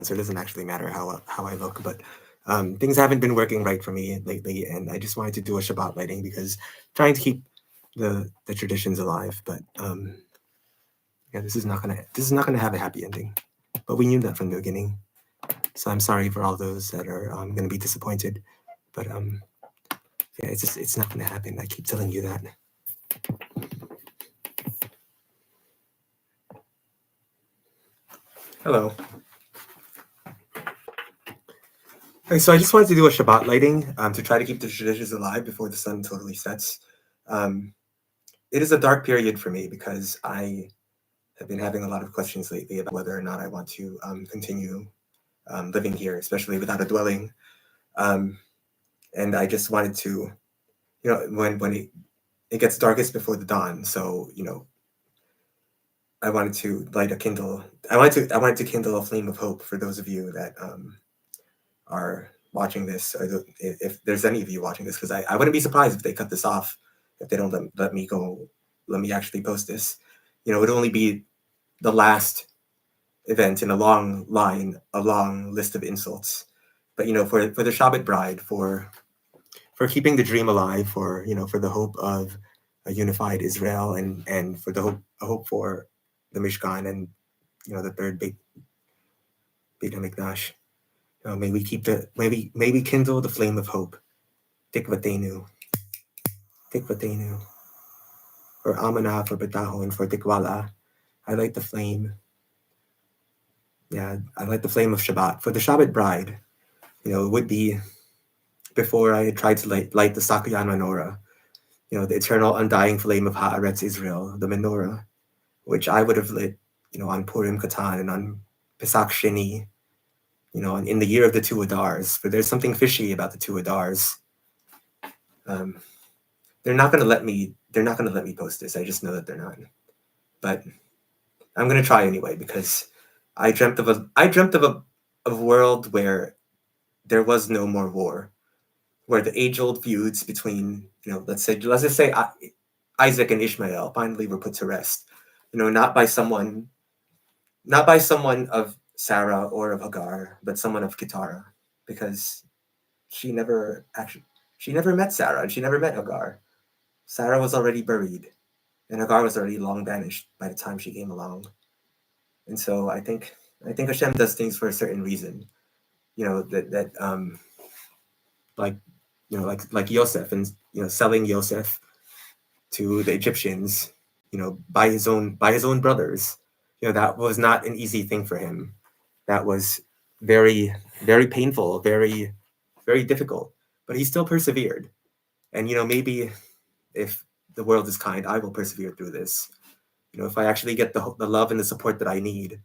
So it doesn't actually matter how I look, but things haven't been working right for me lately, and I just wanted to do a Shabbat lighting because trying to keep the traditions alive. But yeah, this is not gonna have a happy ending. But we knew that from the beginning, so I'm sorry for all those that are gonna be disappointed. But yeah, it's not gonna happen. I keep telling you that. Hello. Okay, so I just wanted to do a Shabbat lighting to try to keep the traditions alive before the sun totally sets. Um, it is a dark period for me because I have been having a lot of questions lately about whether or not I want to continue living here, especially without a dwelling. Um, and I just wanted to, when it gets darkest before the dawn, so I wanted to light a kindle. I wanted to kindle a flame of hope for those of you that are watching this, or if there's any of you watching this, because I wouldn't be surprised if they cut this off, if they don't let me actually post this. It would only be the last event in a long line, a long list of insults. But for the Shabbat Bride, for keeping the dream alive, for the hope of a unified Israel, and for the hope for the Mishkan and the third Beit Hamikdash. May we kindle the flame of hope. Tikvatenu, Tikvatenu, for Amanah, for Betahon, for Tikwala. I light the flame. Yeah, I light the flame of Shabbat. For the Shabbat Bride, it would be before I tried to light the Sakayan menorah, the eternal undying flame of Haaretz Israel, the menorah, which I would have lit, on Purim Katan and on Pesach Sheni, in the year of the two Adars. For there's something fishy about the two Adars. They're not gonna let me post this. I just know that they're not. But I'm gonna try anyway because I dreamt of a world where there was no more war, where the age-old feuds between let's just say Isaac and Ishmael finally were put to rest. Not by someone of Sarah or of Hagar, but someone of Kitara, because she never met Sarah and she never met Hagar. Sarah was already buried, and Hagar was already long vanished by the time she came along. And so I think Hashem does things for a certain reason. Like like Yosef, and selling Yosef to the Egyptians, by his own brothers. That was not an easy thing for him. That was very, very painful, very, very difficult. But he still persevered. And maybe if the world is kind, I will persevere through this. If I actually get the love and the support that I need,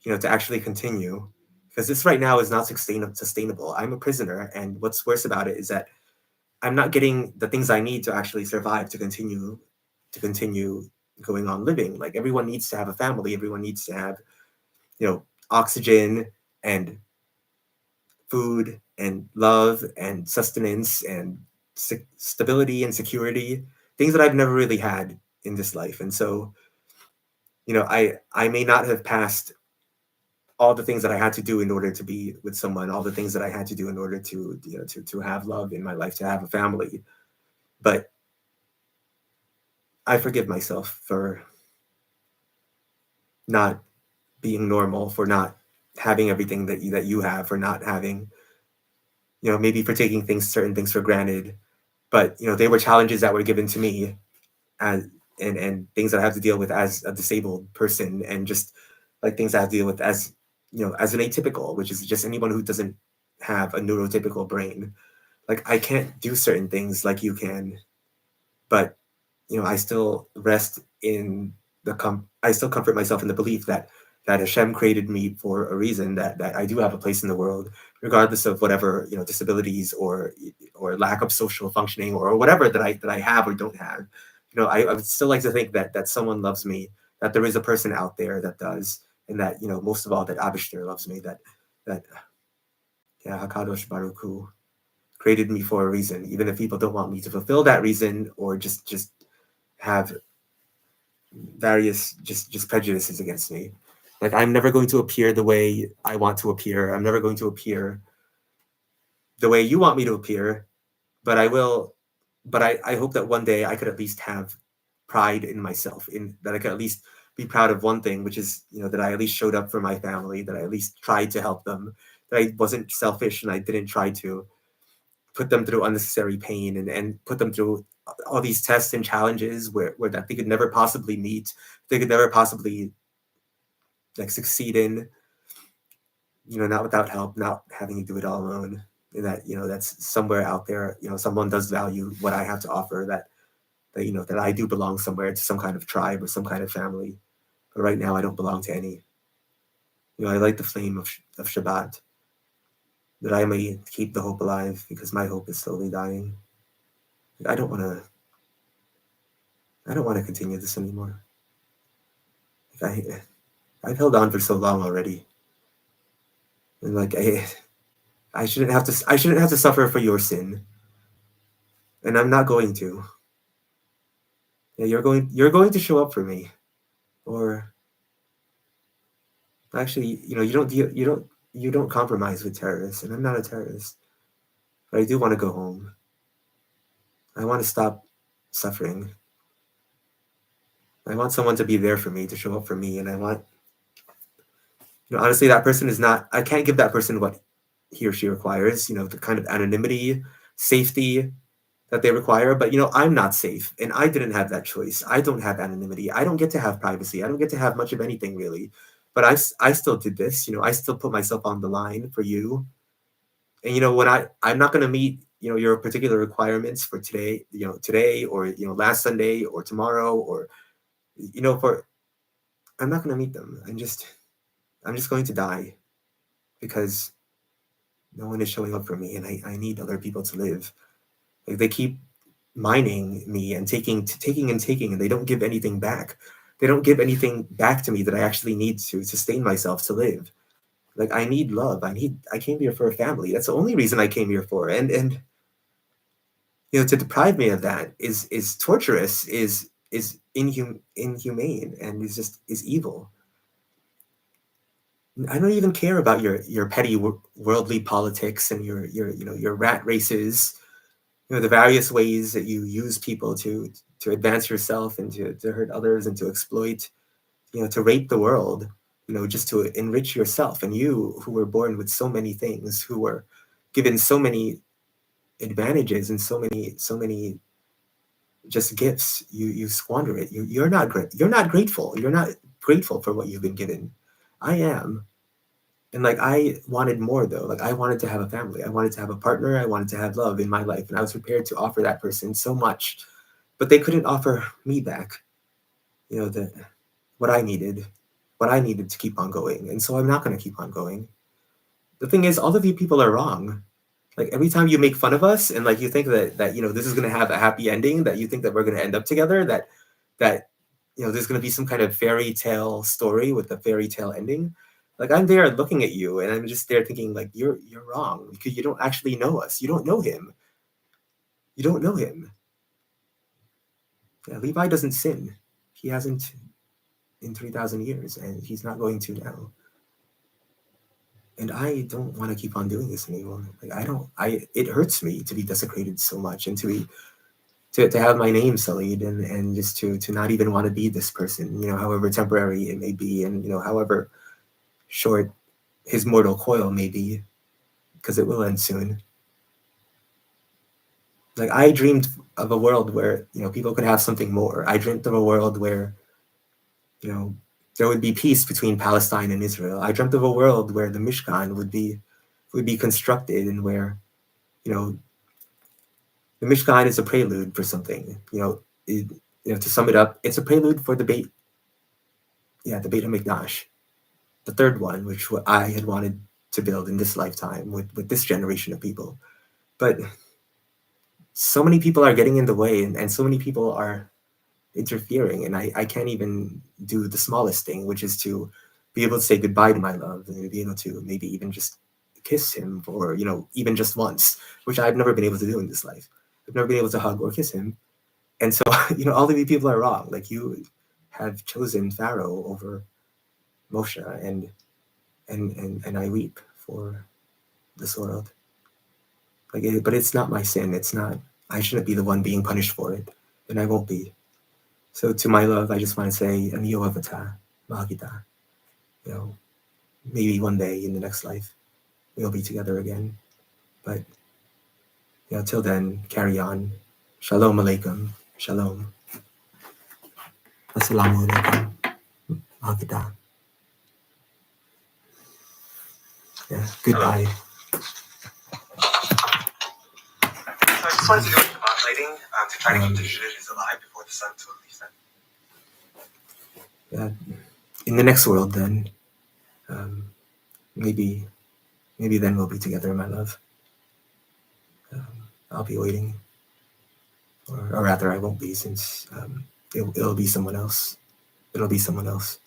to actually continue, because this right now is not sustainable. I'm a prisoner, and what's worse about it is that I'm not getting the things I need to actually survive, to continue going on living. Like, everyone needs to have a family. Everyone needs to have, oxygen and food and love and sustenance and stability and security, things that I've never really had in this life. And so, I may not have passed all the things that I had to do in order to be with someone, all the things that I had to do in order to, to have love in my life, to have a family. But I forgive myself for not being normal, for not having everything that you have, for not having, maybe for taking certain things for granted. But they were challenges that were given to me, as and things that I have to deal with as a disabled person, and just like things I have to deal with as as an atypical, which is just anyone who doesn't have a neurotypical brain. Like, I can't do certain things like you can, but I still rest in I still comfort myself in the belief that Hashem created me for a reason, that I do have a place in the world, regardless of whatever disabilities or lack of social functioning or whatever that I have or don't have. I would still like to think that someone loves me, that there is a person out there that does, and that most of all, that Abishter loves me, that yeah, Hakadosh Baruch Hu created me for a reason, even if people don't want me to fulfill that reason, or just have various just prejudices against me. Like, I'm never going to appear the way I want to appear. I'm never going to appear the way you want me to appear, but I will. But I hope that one day I could at least have pride in myself, in that I could at least be proud of one thing, which is, that I at least showed up for my family, that I at least tried to help them, that I wasn't selfish and I didn't try to put them through unnecessary pain and put them through all these tests and challenges where that they could never possibly meet, they could never possibly like succeed in, not without help, not having to do it all alone. And that, that's somewhere out there, someone does value what I have to offer, that I do belong somewhere to some kind of tribe or some kind of family. But right now I don't belong to any. I light the flame of Shabbat, that I may keep the hope alive, because my hope is slowly dying. I don't want to continue this anymore. I've held on for so long already. And like I shouldn't have to suffer for your sin. And I'm not going to. Yeah, you're going to show up for me. Or actually, you don't compromise with terrorists, and I'm not a terrorist. But I do want to go home. I want to stop suffering. I want someone to be there for me, to show up for me, and I want, honestly, that person is not. I can't give that person what he or she requires. The kind of anonymity, safety that they require. But I'm not safe, and I didn't have that choice. I don't have anonymity. I don't get to have privacy. I don't get to have much of anything really. But I still did this. I still put myself on the line for you. And when I'm not going to meet your particular requirements for today or last Sunday or tomorrow or for I'm not going to meet them. I'm just going to die because no one is showing up for me, and I need other people to live. Like, they keep mining me and taking, and they don't give anything back. They don't give anything back to me that I actually need to sustain myself, to live. Like, I need love. I came here for a family. That's the only reason I came here for. And to deprive me of that is torturous, is inhumane, and is evil. I don't even care about your petty worldly politics and your rat races, the various ways that you use people to advance yourself and to hurt others and to exploit, to rape the world, just to enrich yourself. And you, who were born with so many things, who were given so many advantages and so many just gifts, you squander it. You're not grateful. You're not grateful for what you've been given. I am. And like, I wanted more though. Like, I wanted to have a family. I wanted to have a partner. I wanted to have love in my life. And I was prepared to offer that person so much, but they couldn't offer me back, what I needed to keep on going. And so I'm not going to keep on going. The thing is, all of you people are wrong. Like, every time you make fun of us and like you think that this is going to have a happy ending, that you think that we're going to end up together, that there's going to be some kind of fairy tale story with a fairy tale ending. Like, I'm there looking at you and I'm just there thinking, like, you're wrong, because you don't actually know us. You don't know him. You don't know him. Yeah, Levi doesn't sin. He hasn't in 3,000 years, and he's not going to now. And I don't want to keep on doing this anymore. Like, it hurts me to be desecrated so much, and to have my name sullied, and just to not even want to be this person, however temporary it may be, and however short his mortal coil may be, because it will end soon. Like, I dreamed of a world where people could have something more. I dreamt of a world where there would be peace between Palestine and Israel. I dreamt of a world where the Mishkan would be constructed, and where the Mishkan is a prelude for something. To sum it up, it's a prelude for the Beit HaMikdash, the third one, which I had wanted to build in this lifetime with this generation of people. But so many people are getting in the way, and so many people are interfering, and I can't even do the smallest thing, which is to be able to say goodbye to my love, and be able to maybe even just kiss him, or even just once, which I've never been able to do in this life. I've never been able to hug or kiss him. And so all of you people are wrong. Like, you have chosen Pharaoh over Moshe, and I weep for this world. But it's not my sin. It's not. I shouldn't be the one being punished for it, and I won't be. So to my love, I just want to say, Aniyo Avata, Mahagita. You know, maybe one day in the next life we'll be together again. But till then, carry on. Shalom alaikum. Shalom. Assalamu alaikum. Mahagita. Yeah. Goodbye. So I just wanted to do Shabbat lighting to try to keep the traditions alive before the sun totally set. Yeah. In the next world, then, maybe then we'll be together, my love. I'll be waiting, or rather, I won't be, since it'll be someone else. It'll be someone else.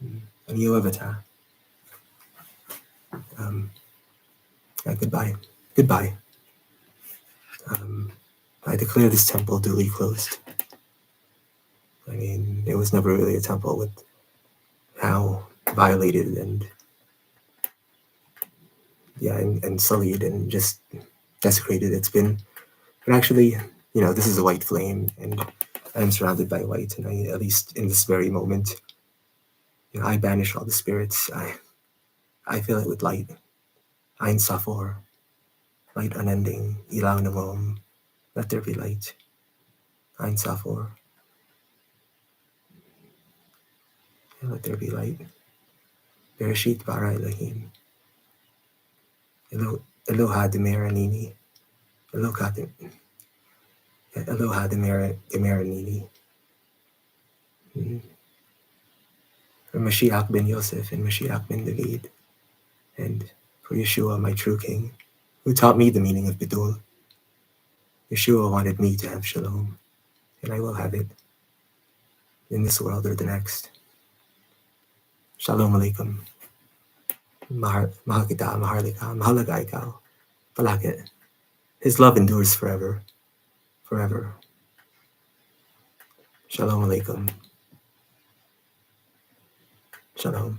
And you, Avata. Goodbye. Goodbye. I declare this temple duly closed. I mean, it was never really a temple with how violated and sullied and just desecrated it's been. But actually, this is a white flame, and I'm surrounded by white, and I, at least in this very moment, I banish all the spirits. I fill it with light. Ein Safor, light unending, ilaw namom. Let there be light. Ein Safor. Let there be light. Bereshit bara Elohim. Eloha demera nini. Eloha demera nini. For Mashiach ben Yosef and Mashiach ben David, and for Yeshua, my true king, who taught me the meaning of Bidul. Yeshua wanted me to have shalom, and I will have it, in this world or the next. Shalom alaikum. Mahagita, Maharlika, Mahalagaikao, Palakit. His love endures forever, forever. Shalom alaikum. Shalom.